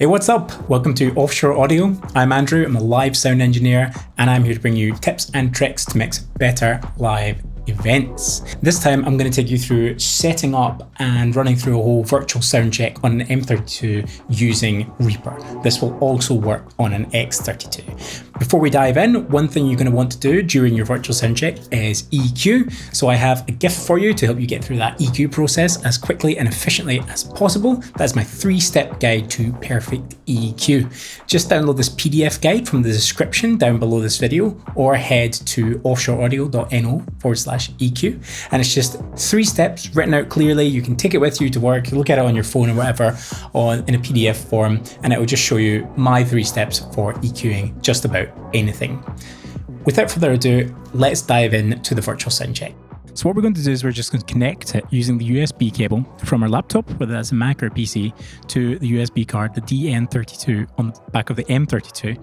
Hey, what's up? Welcome to Offshore Audio. I'm Andrew, I'm a live sound engineer, and I'm here to bring you tips and tricks to mix better live events. This time I'm going to take you through setting up and running through a whole virtual sound check on an M32 using Reaper. This will also work on an X32. Before we dive in, one thing you're going to want to do during your virtual sound check is EQ. So I have a gift for you to help you get through that EQ process as quickly and efficiently as possible. That's my 3-step guide to perfect EQ. Just download this PDF guide from the description down below this video, or head to offshoreaudio.no/EQ. And it's just 3 steps written out clearly. You can take it with you to work, look at it on your phone or whatever, in a PDF form, and it will just show you my 3 steps for EQing just about anything. Without further ado, let's dive into the virtual sound check. So what we're going to do is we're just going to connect it using the USB cable from our laptop, whether that's a Mac or a PC, to the USB card, the DN32 on the back of the M32.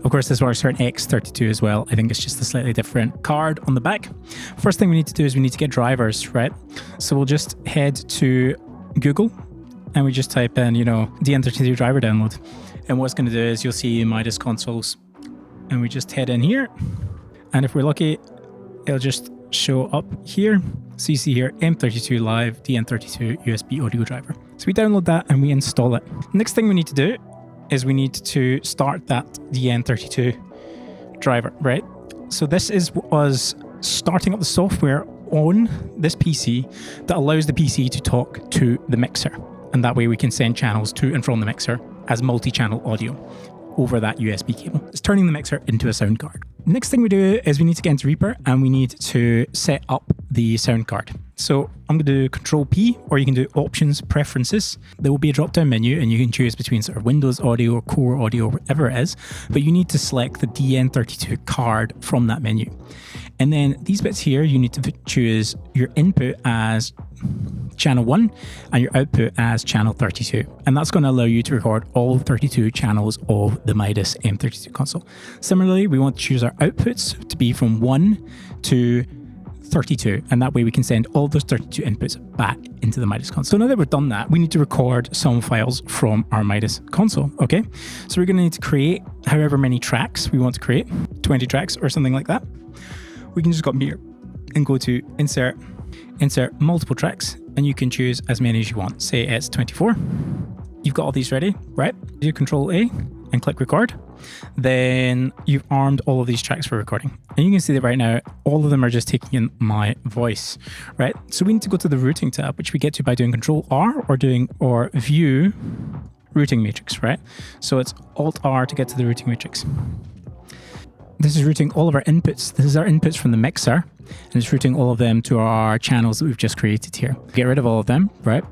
Of course, this works for an X32 as well. I think it's just a slightly different card on the back. First thing we need to do is we need to get drivers, right? So we'll just head to Google and we just type in, DN32 driver download. And what it's going to do is you'll see Midas consoles. And we just head in here. And if we're lucky, it'll just show up here. So you see here, M32 Live DN32 USB audio driver. So we download that and we install it. Next thing we need to do is we need to start that DN32 driver, right? So this is us starting up the software on this PC that allows the PC to talk to the mixer. And that way we can send channels to and from the mixer as multi-channel audio over that USB cable. It's turning the mixer into a sound card. Next thing we do is we need to get into Reaper and we need to set up the sound card. So I'm going to do Control P, or you can do Options, Preferences. There will be a drop-down menu and you can choose between sort of Windows Audio or Core Audio, or whatever it is, but you need to select the DN32 card from that menu. And then these bits here, you need to choose your input as channel 1 and your output as channel 32. And that's going to allow you to record all 32 channels of the Midas M32 console. Similarly, we want to choose our outputs to be from 1 to 32, and that way we can send all those 32 inputs back into the Midas console. So now that we've done that, we need to record some files from our Midas console, okay? So we're going to need to create however many tracks we want to create, 20 tracks or something like that. We can just go up here and go to Insert multiple tracks, and you can choose as many as you want. Say it's 24. You've got all these ready, right? Do Control A and click record. Then you've armed all of these tracks for recording. And you can see that right now, all of them are just taking in my voice, right? So we need to go to the routing tab, which we get to by doing Control R or view routing matrix, right? So it's Alt R to get to the routing matrix. This is routing all of our inputs. This is our inputs from the mixer, and it's routing all of them to our channels that we've just created here. Get rid of all of them, right?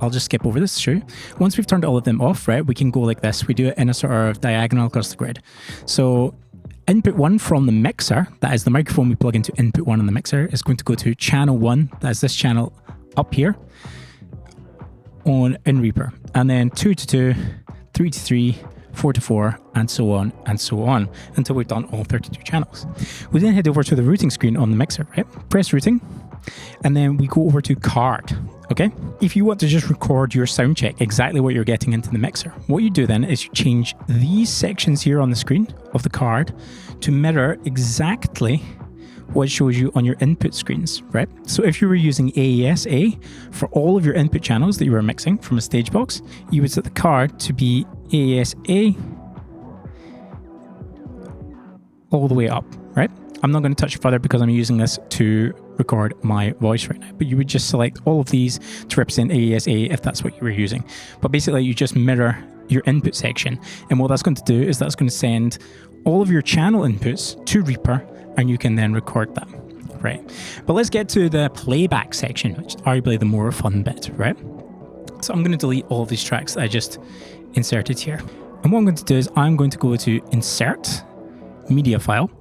I'll just skip over this to show you. Once we've turned all of them off, right, we can go like this. We do it in a sort of diagonal across the grid. So input 1 from the mixer, that is the microphone we plug into input 1 on the mixer, is going to go to channel 1, that is this channel up here in Reaper. And then 2 to 2, 3 to 3, 4 to 4, and so on until we've done all 32 channels. We then head over to the routing screen on the mixer, right? Press routing, and then we go over to card, okay? If you want to just record your sound check, exactly what you're getting into the mixer, what you do then is you change these sections here on the screen of the card to mirror exactly what it shows you on your input screens, right? So if you were using AES-A for all of your input channels that you were mixing from a stage box, you would set the card to be AES-A all the way up, right? I'm not going to touch further because I'm using this to record my voice right now, but you would just select all of these to represent AES-A if that's what you were using. But basically you just mirror your input section, and what that's going to do is that's going to send all of your channel inputs to Reaper, and you can then record that, right? But let's get to the playback section, which is arguably the more fun bit, right? So I'm going to delete all of these tracks that I just inserted here. And what I'm going to do is I'm going to go to Insert, Media File,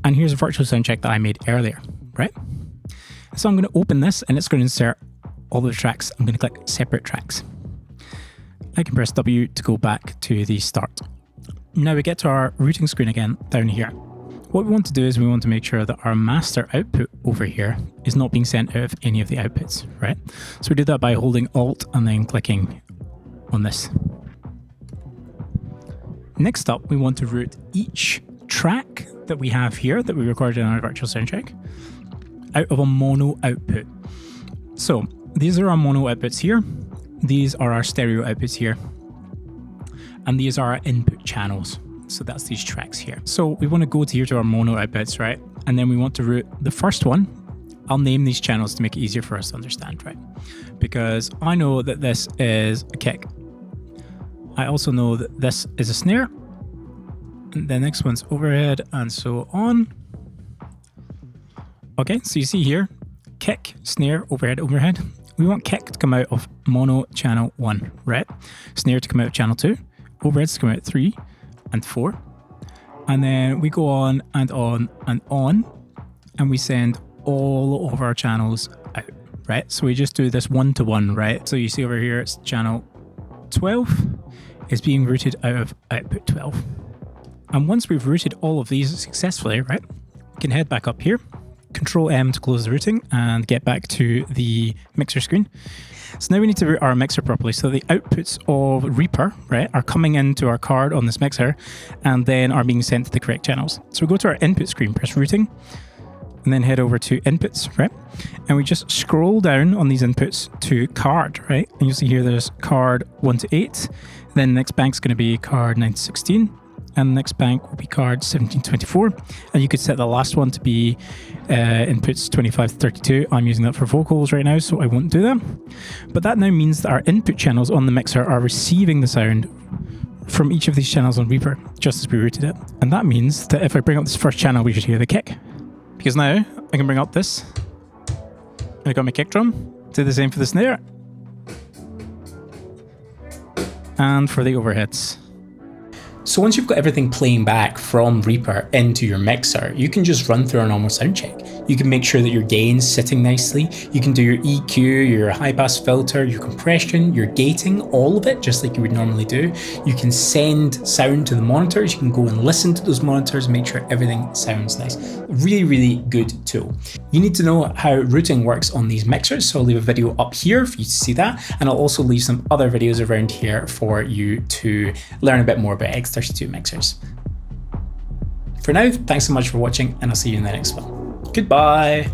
and here's a virtual sound check that I made earlier, right? So I'm going to open this and it's going to insert all the tracks. I'm going to click Separate Tracks. I can press W to go back to the start. Now we get to our routing screen again down here. What we want to do is we want to make sure that our master output over here is not being sent out of any of the outputs, right? So we do that by holding Alt and then clicking on this. Next up, we want to route each track that we have here that we recorded in our virtual soundcheck out of a mono output. So these are our mono outputs here. These are our stereo outputs here. And these are our input channels. So that's these tracks here. So we want to go to here to our mono outputs, right? And then we want to route the first one. I'll name these channels to make it easier for us to understand, right? Because I know that this is a kick. I also know that this is a snare. And the next one's overhead and so on. Okay, so you see here, kick, snare, overhead, overhead. We want kick to come out of mono channel 1, right? Snare to come out of channel 2. Overheads to come out 3 and 4. And then we go on and on and on. And we send all of our channels out, right? So we just do this 1-to-1, right? So you see over here, it's channel 12 is being routed out of output 12. And once we've routed all of these successfully, right, we can head back up here, Control M to close the routing and get back to the mixer screen. So now we need to route our mixer properly. So the outputs of Reaper, right, are coming into our card on this mixer and then are being sent to the correct channels. So we go to our input screen, press routing, and then head over to inputs, right? And we just scroll down on these inputs to card, right? And you'll see here there's card 1 to 8. Then the next bank's going to be card 9 to 16. And the next bank will be card 1724. And you could set the last one to be inputs 25 to 32. I'm using that for vocals right now, so I won't do that. But that now means that our input channels on the mixer are receiving the sound from each of these channels on Reaper, just as we routed it. And that means that if I bring up this first channel, we should hear the kick. Because now I can bring up this. And I got my kick drum. Do the same for the snare. And for the overheads. So once you've got everything playing back from Reaper into your mixer, you can just run through a normal sound check. You can make sure that your gain's sitting nicely. You can do your EQ, your high pass filter, your compression, your gating, all of it, just like you would normally do. You can send sound to the monitors. You can go and listen to those monitors, make sure everything sounds nice. Really, really good tool. You need to know how routing works on these mixers, so I'll leave a video up here for you to see that, and I'll also leave some other videos around here for you to learn a bit more about X32 mixers. For now, thanks so much for watching, and I'll see you in the next one. Goodbye!